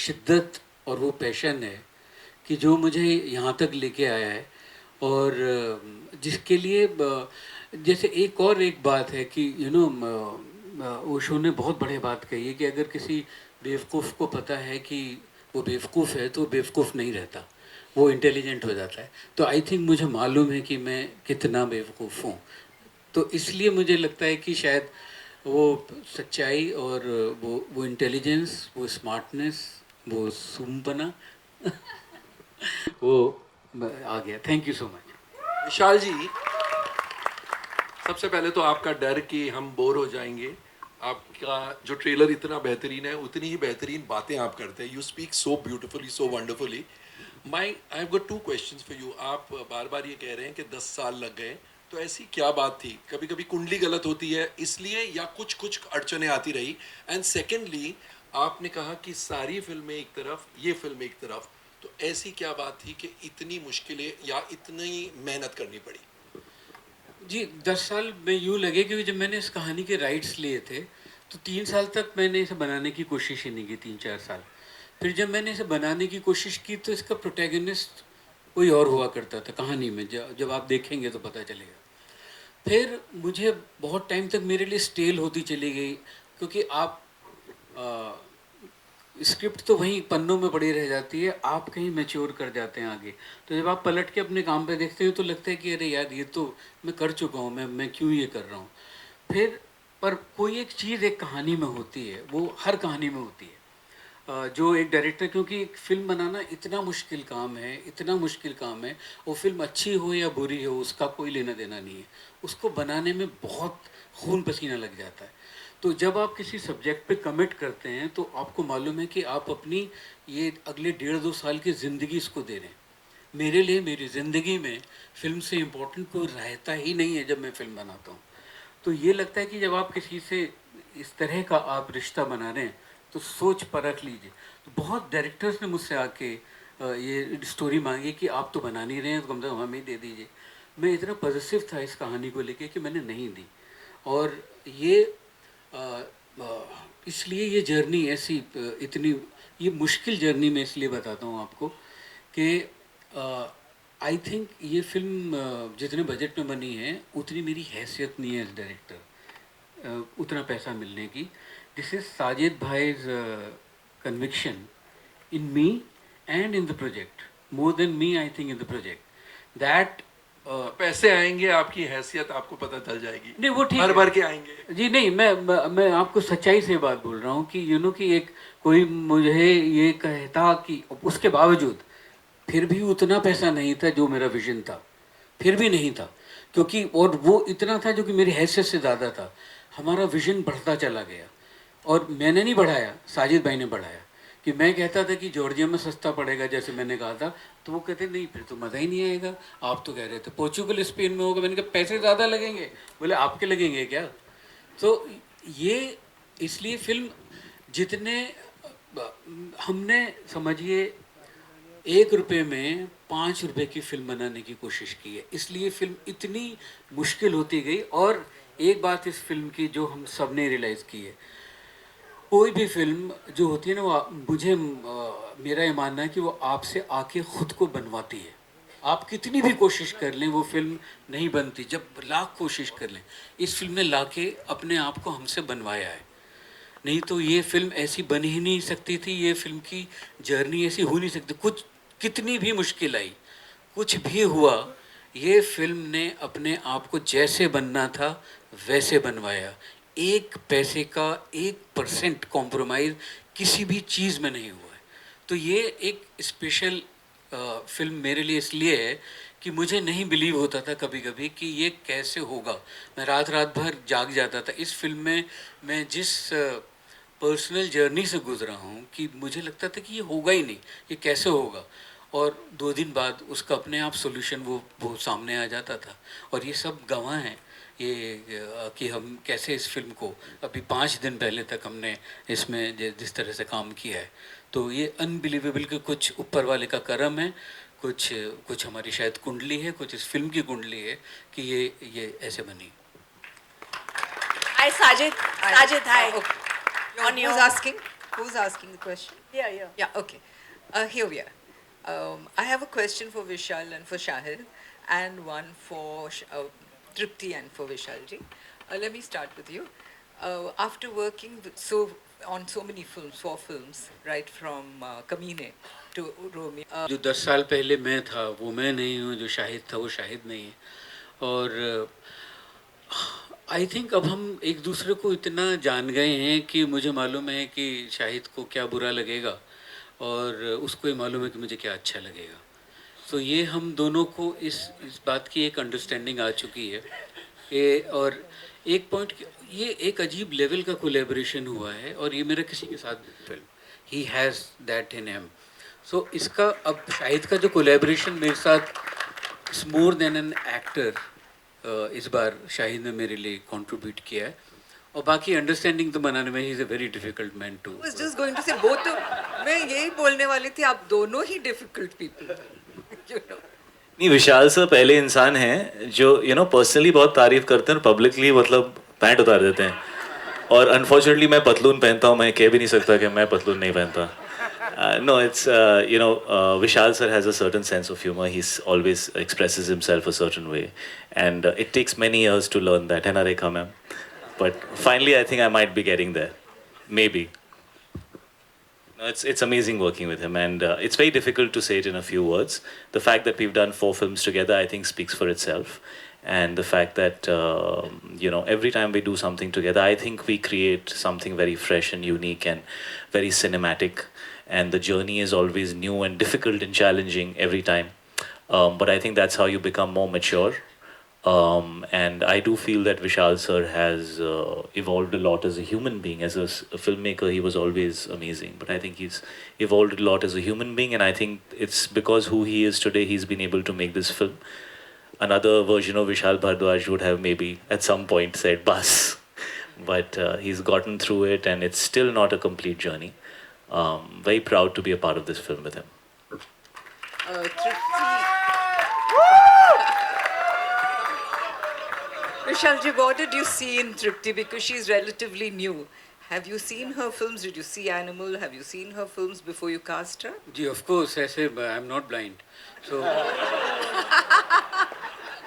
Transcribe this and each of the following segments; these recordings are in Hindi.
शिद्दत और वो पैशन है कि जो मुझे यहाँ तक लेके आया है। और जिसके लिए जैसे एक बात है कि ओशो ने बहुत बड़ी बात कही है कि अगर किसी बेवकूफ़ को पता है कि वो बेवकूफ़ है तो वो बेवकूफ़ नहीं रहता, वो इंटेलिजेंट हो जाता है। तो आई थिंक मुझे मालूम है कि मैं कितना बेवकूफ़ हूँ, तो इसलिए मुझे लगता है कि शायद वो सच्चाई और वो इंटेलिजेंस, वो स्मार्टनेस, वो सूंपना वो आ गया। Thank you so much. Vishal ji, सबसे पहले तो आपका डर कि हम बोर हो जाएंगे। आपका जो ट्रेलर इतना बेहतरीन है, उतनी ही बेहतरीन बातें आप करते हैं। You speak so beautifully, so wonderfully. I have got two questions for you. आप बार बार ये कह रहे हैं कि 10 साल लग गए, तो ऐसी क्या बात थी? कभी कभी कुंडली गलत होती है इसलिए, या कुछ कुछ अड़चने आती रही? एंड सेकेंडली, आपने कहा कि सारी फिल्में एक तरफ, ये फिल्म एक तरफ, तो ऐसी क्या बात थी कि इतनी मुश्किलें या इतनी मेहनत करनी पड़ी? जी, 10 साल में यूँ लगे कि जब मैंने इस कहानी के राइट्स लिए थे, तो 3 साल तक मैंने इसे बनाने की कोशिश ही नहीं की, 3-4 साल। फिर जब मैंने इसे बनाने की कोशिश की तो इसका प्रोटैगनिस्ट कोई और हुआ करता था कहानी में, जब आप देखेंगे तो पता चलेगा। फिर मुझे बहुत टाइम तक मेरे लिए स्टेल होती चली गई, क्योंकि आप स्क्रिप्ट तो वहीं पन्नों में पड़ी रह जाती है, आप कहीं मैच्योर कर जाते हैं आगे। तो जब आप पलट के अपने काम पे देखते हो तो लगता है कि अरे यार, ये तो मैं कर चुका हूँ, मैं क्यों ये कर रहा हूँ। फिर पर कोई एक चीज़ एक कहानी में होती है, वो हर कहानी में होती है। जो एक डायरेक्टर, क्योंकि एक फिल्म बनाना इतना मुश्किल काम है, इतना मुश्किल काम है। वो फिल्म अच्छी हो या बुरी हो उसका कोई लेना देना नहीं है, उसको बनाने में बहुत खून पसीना लग जाता है। तो जब आप किसी सब्जेक्ट पे कमिट करते हैं तो आपको मालूम है कि आप अपनी ये अगले 1.5-2 साल की ज़िंदगी इसको दे रहे हैं। मेरे लिए मेरी ज़िंदगी में फ़िल्म से इम्पोर्टेंट कोई रहता ही नहीं है जब मैं फ़िल्म बनाता हूँ। तो ये लगता है कि जब आप किसी से इस तरह का आप रिश्ता बना रहे हैं तो सोच परख लीजिए। तो बहुत डायरेक्टर्स ने मुझसे आके ये स्टोरी मांगी कि आप तो बना नहीं रहे हैं, तो कम से कम हमें दे दीजिए। मैं इतना पॉजिटिव था इस कहानी को लेके कि मैंने नहीं दी। और ये इसलिए ये जर्नी ऐसी इतनी ये मुश्किल जर्नी मैं इसलिए बताता हूँ आपको कि आई थिंक ये फिल्म जितने बजट में बनी है उतनी मेरी हैसियत नहीं है एज डायरेक्टर, उतना पैसा मिलने की। दिस इज साजिद भाईज conviction in me and in the project, more than me I think in the project that. पैसे आएंगे, आपकी हैसियत आपको पता चल जाएगी। नहीं, वो ठीक भर है भर के आएंगे। जी। नहीं, मैं आपको सच्चाई से बात बोल रहा हूँ कि कि एक कोई मुझे ये कहता कि उसके बावजूद फिर भी उतना पैसा नहीं था जो मेरा विजन था, फिर भी नहीं था। क्योंकि और वो इतना था जो कि मेरी हैसियत से ज़्यादा था। हमारा विजन बढ़ता चला गया और मैंने नहीं बढ़ाया, साजिद भाई ने बढ़ाया। कि मैं कहता था कि जॉर्जिया में सस्ता पड़ेगा जैसे मैंने कहा था, तो वो कहते नहीं फिर तो मज़ा ही नहीं आएगा। आप तो कह रहे थे पोर्चुगल स्पेन में होगा, मैंने कहा पैसे ज़्यादा लगेंगे। बोले आपके लगेंगे क्या? तो ये इसलिए फिल्म जितने हमने समझिए 1 रुपये में 5 रुपये की फिल्म बनाने की कोशिश की है, इसलिए फिल्म इतनी मुश्किल होती गई। और एक बात इस फिल्म की जो हम सब ने रियलाइज़ की है, कोई भी फिल्म जो होती है ना, वो मुझे मेरा ये मानना है कि वो आपसे आके खुद को बनवाती है। आप कितनी भी कोशिश कर लें वो फिल्म नहीं बनती, जब लाख कोशिश कर लें। इस फिल्म ने लाके अपने आप को हमसे बनवाया है, नहीं तो ये फिल्म ऐसी बन ही नहीं सकती थी, ये फिल्म की जर्नी ऐसी हो नहीं सकती। कुछ कितनी भी मुश्किल आई, कुछ भी हुआ, ये फिल्म ने अपने आप को जैसे बनना था वैसे बनवाया। 1 पैसे का 1% कॉम्प्रोमाइज़ किसी भी चीज़ में नहीं हुआ है। तो ये एक स्पेशल फिल्म मेरे लिए इसलिए है कि मुझे नहीं बिलीव होता था कभी कभी कि ये कैसे होगा। मैं रात रात भर जाग जाता था इस फिल्म में। मैं जिस पर्सनल जर्नी से गुजरा हूँ कि मुझे लगता था कि ये होगा ही नहीं, ये कैसे होगा। और 2 दिन बाद उसका अपने आप सॉल्यूशन वो सामने आ जाता था। और ये सब गवाह हैं ये कि हम कैसे इस फिल्म को अभी 5 दिन पहले तक हमने इसमें जिस तरह से काम किया है। तो ये अनबिलीवेबल कि कुछ ऊपर वाले का करम है, कुछ कुछ हमारी शायद कुंडली है, कुछ इस फिल्म की कुंडली है कि ये ऐसे बनी। Hi, Sajid. Sajid, hi. Okay. On Who's your asking? Who's asking the question? Yeah. Yeah, okay. Here we are. I have a question for Vishal and for Shahid, and one for Tripti and for Vishalji. Let me start with you. After working on so many films, 4 films, right from Kamine to Romeo. जो 10 साल पहले मैं था वो मैं नहीं हूँ, जो शाहिद था वो शाहिद नहीं है. और आई थिंक अब हम एक दूसरे को इतना जान गए हैं कि मुझे मालूम है कि शाहिद को क्या बुरा लगेगा और उसको ये मालूम है कि मुझे क्या अच्छा लगेगा. तो ये हम दोनों को इस बात की एक अंडरस्टैंडिंग आ चुकी है. और एक पॉइंट, ये एक अजीब लेवल का कोलेबोरेशन हुआ है और ये मेरा किसी के साथ film, he has that in him. So इसका अब शाहिद का जो कोलेबोरेशन मेरे साथ, it's more than an actor. इस बार शाहिद ने मेरे लिए कंट्रीब्यूट किया है. और बाकी अंडरस्टैंडिंग तो बनाने में ही is a very difficult man too. I was just going to say both. मैं यही बोलने वाली थी, आप दोनों ही difficult people, you know. नहीं, विशाल सर पहले इंसान हैं जो पर्सनली बहुत तारीफ करते हैं और पब्लिकली मतलब पैंट उतार देते हैं. और अनफॉर्चुनेटली मैं पतलून पहनता हूँ, मैं कह भी नहीं सकता कि मैं पतलून नहीं पहनता. No, it's Vishal sir has a certain sense of humor. He's always expresses himself a certain way, and it takes many years to learn that. है ना रेखा ma'am? But finally, I think I might be getting there. Maybe. No, it's amazing working with him, and it's very difficult to say it in a few words. The fact that we've done 4 films together, I think, speaks for itself. And the fact that every time we do something together, I think we create something very fresh and unique and very cinematic. And the journey is always new and difficult and challenging every time. But I think that's how you become more mature. And I do feel that Vishal sir has evolved a lot as a human being. As a filmmaker, he was always amazing. But I think he's evolved a lot as a human being. And I think it's because who he is today, he's been able to make this film. Another version of Vishal Bhardwaj would have maybe at some point said, "Bas." But he's gotten through it, and it's still not a complete journey. Very proud to be a part of this film with him. Tripti. Vishalji, what did you see in Tripti? Because she's relatively new. Have you seen her films? Did you see Animal? Have you seen her films before you cast her? जी ऑफ कोर्स, ऐसे I am not blind. So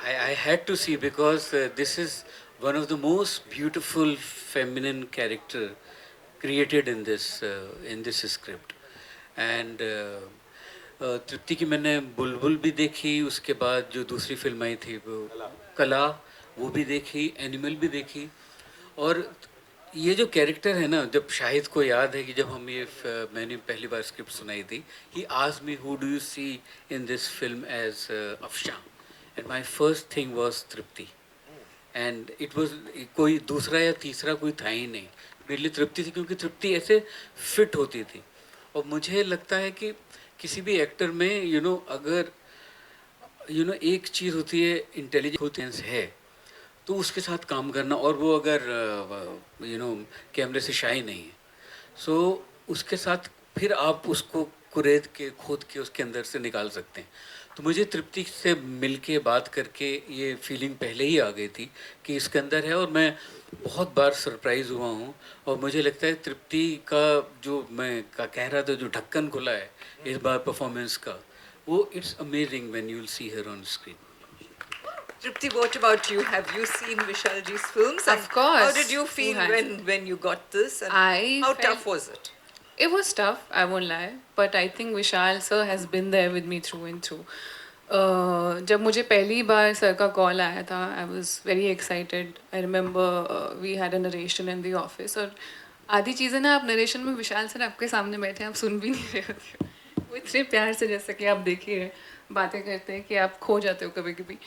I had to see because this is one of the most beautiful feminine character created in this script. And तृप्ति की मैंने बुलबुल भी देखी, उसके बाद जो दूसरी फिल्म आई थी वो कला, वो भी देखी, एनिमल भी देखी. और ये जो कैरेक्टर है ना, जब शाहिद को याद है कि जब मैंने पहली बार स्क्रिप्ट सुनाई थी, he asked me who do you see in this film as Afsha, and my first thing was Tripti. And it was, कोई दूसरा या तीसरा कोई था ही नहीं, मेरे लिए तृप्ति थी, क्योंकि तृप्ति ऐसे फिट होती थी. और मुझे लगता है कि किसी भी एक्टर में अगर एक चीज़ होती है, इंटेलिजेंस है, तो उसके साथ काम करना, और वो अगर कैमरे से शाई नहीं है, सो उसके साथ फिर आप उसको खोद के उसके अंदर से निकाल सकते हैं. तो मुझे तृप्ति से मिलके बात करके ये फीलिंग पहले ही आ गई थी कि इसके अंदर है. और मैं बहुत बार सरप्राइज़ हुआ हूँ, और मुझे लगता है तृप्ति का जो मैं कह रहा था, जो ढक्कन खुला है इस बार परफॉर्मेंस का, वो it's amazing when you will see her on screen. Tripti, what about you? Have you seen Vishalji's films? Of course. How did you feel Who hasn't? when you got this? And I how felt- tough was it? It was tough, I won't lie, but I think Vishal sir has been there with me through and through. जब मुझे पहली बार सर का कॉल आया था, I was very excited. I remember we had a narration in the office, और आधी चीज़ें ना आप नरेशन में विशाल सर आपके सामने बैठे हैं, आप सुन भी नहीं रहे होते हो. वो इतने प्यार से, जैसा कि आप देखिए, बातें करते हैं कि आप खो जाते हो कभी कभी.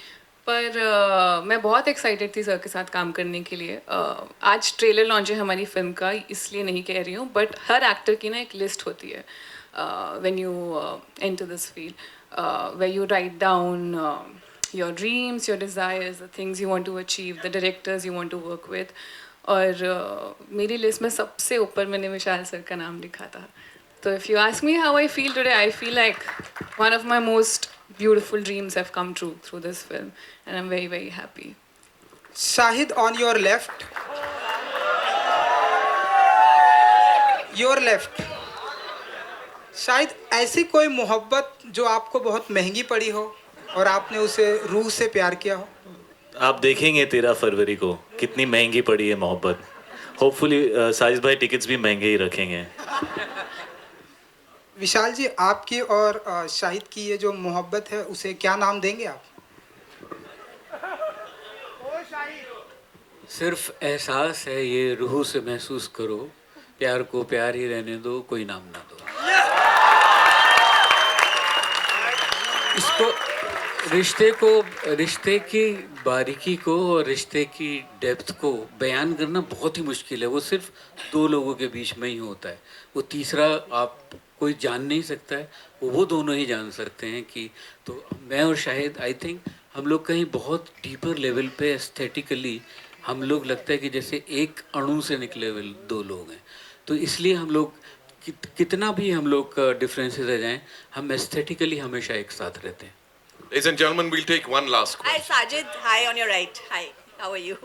पर मैं बहुत एक्साइटेड थी सर के साथ काम करने के लिए. आज ट्रेलर लॉन्च है हमारी फिल्म का, इसलिए नहीं कह रही हूँ, बट हर एक्टर की ना एक लिस्ट होती है when you enter this field, where you write down your dreams, your desires, the things you want to achieve, the directors you want to work with. और मेरी लिस्ट में सबसे ऊपर मैंने विशाल सर का नाम लिखा था. तो if you ask me how I feel today, I feel like one of my most beautiful dreams have come true through this film, and I'm very, very happy. Shahid, on your left. Your left. शायद ऐसी कोई मोहब्बत जो आपको बहुत महंगी पड़ी हो और आपने उसे रूह से प्यार किया हो। आप देखेंगे 13 फरवरी को कितनी महंगी पड़ी है मोहब्बत। होपफुली साजिद भाई टिकट्स भी महंगे ही रखेंगे। विशाल जी, आपकी और शाहिद की ये जो मोहब्बत है उसे क्या नाम देंगे आप? सिर्फ एहसास है, ये रूह से महसूस करो, प्यार को प्यार ही रहने दो, कोई नाम ना दो। इसको, रिश्ते की बारीकी को और रिश्ते की डेप्थ को बयान करना बहुत ही मुश्किल है। वो सिर्फ दो लोगों के बीच में ही होता है। वो तीसरा आप कोई जान नहीं सकता है, वो दोनों ही जान सकते हैं कि। तो मैं और शाहिद, आई थिंक हम लोग कहीं बहुत डीपर लेवल पे एस्थेटिकली हम लोग लगता है कि जैसे एक अणु से निकले हुए दो लोग हैं। तो इसलिए हम लोग कितना भी हम लोग का डिफरेंसेस रह जाएं, हम एस्थेटिकली हमेशा एक साथ रहते हैं। Ladies and gentlemen, we'll take one last Hi, question. Sajid. Hi, on your right. Hi, how are you?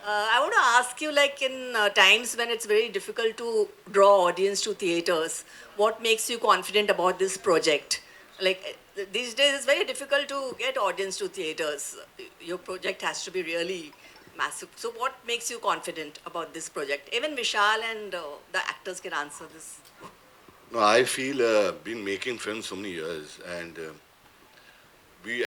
I want to ask you, like in times when it's very difficult to draw audience to theaters, what makes you confident about this project? Like these days, it's very difficult to get audience to theaters. Your project has to be really massive. So, what makes you confident about this project? Even Vishal and the actors can answer this. No, I feel been making films so many years, and we